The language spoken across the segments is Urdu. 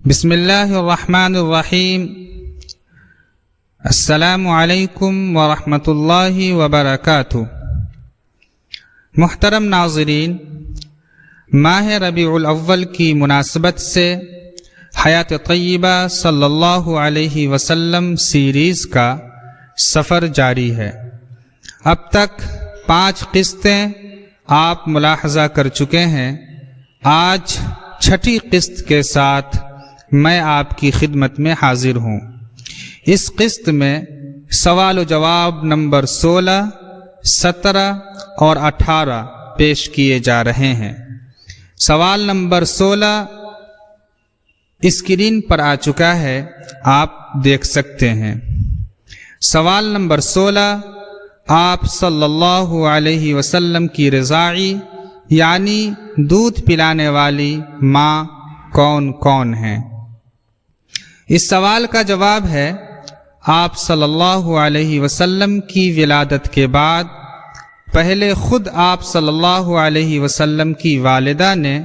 بسم اللہ الرحمن الرحیم۔ السلام علیکم ورحمۃ اللہ وبرکاتہ۔ محترم ناظرین، ماہ ربیع الاول کی مناسبت سے حیات طیبہ صلی اللہ علیہ وسلم سیریز کا سفر جاری ہے۔ اب تک 5 قسطیں آپ ملاحظہ کر چکے ہیں۔ آج 6ٹھی قسط کے ساتھ میں آپ کی خدمت میں حاضر ہوں۔ اس قسط میں سوال و جواب نمبر 16، 17 اور 18 پیش کیے جا رہے ہیں۔ سوال نمبر 16 اسکرین پر آ چکا ہے، آپ دیکھ سکتے ہیں۔ سوال نمبر 16، آپ صلی اللہ علیہ وسلم کی رضاعی یعنی دودھ پلانے والی ماں کون کون ہیں؟ اس سوال کا جواب ہے، آپ صلی اللہ علیہ وسلم کی ولادت کے بعد پہلے خود آپ صلی اللہ علیہ وسلم کی والدہ نے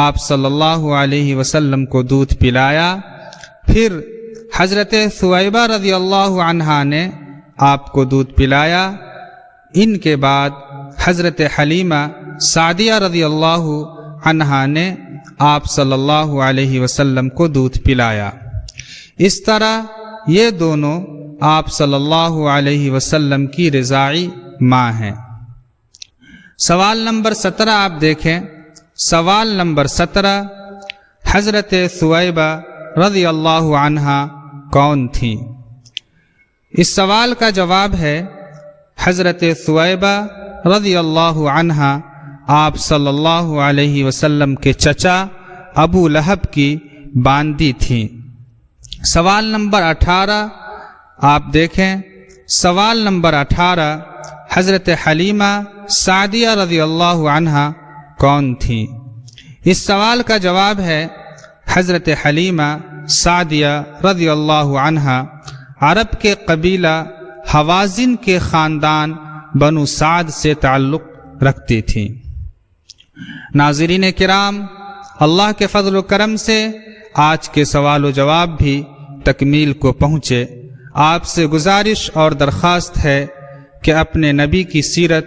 آپ صلی اللہ علیہ وسلم کو دودھ پلایا، پھر حضرت ثویبہ رضی اللہ عنہا نے آپ کو دودھ پلایا، ان کے بعد حضرت حلیمہ سعدیہ رضی اللہ عنہا نے آپ صلی اللہ علیہ وسلم کو دودھ پلایا۔ اس طرح یہ دونوں آپ صلی اللہ علیہ وسلم کی رضاعی ماں ہیں۔ سوال نمبر 17 آپ دیکھیں۔ سوال نمبر 17، حضرت ثویبہ رضی اللہ عنہا کون تھیں؟ اس سوال کا جواب ہے، حضرت ثویبہ رضی اللہ عنہا آپ صلی اللہ علیہ وسلم کے چچا ابو لہب کی باندی تھیں۔ سوال نمبر 18 آپ دیکھیں۔ سوال نمبر 18، حضرت حلیمہ سعدیہ رضی اللہ عنہا کون تھیں؟ اس سوال کا جواب ہے، حضرت حلیمہ سعدیہ رضی اللہ عنہا عرب کے قبیلہ حوازن کے خاندان بنو سعد سے تعلق رکھتی تھیں۔ ناظرین کرام، اللہ کے فضل و کرم سے آج کے سوال و جواب بھی تکمیل کو پہنچے۔ آپ سے گزارش اور درخواست ہے کہ اپنے نبی کی سیرت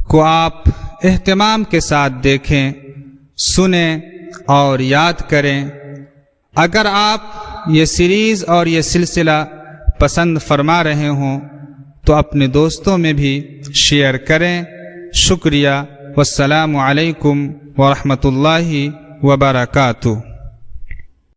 کو آپ اہتمام کے ساتھ دیکھیں، سنیں اور یاد کریں۔ اگر آپ یہ سیریز اور یہ سلسلہ پسند فرما رہے ہوں تو اپنے دوستوں میں بھی شیئر کریں۔ شکریہ۔ والسلام علیکم ورحمۃ اللہ وبرکاتہ۔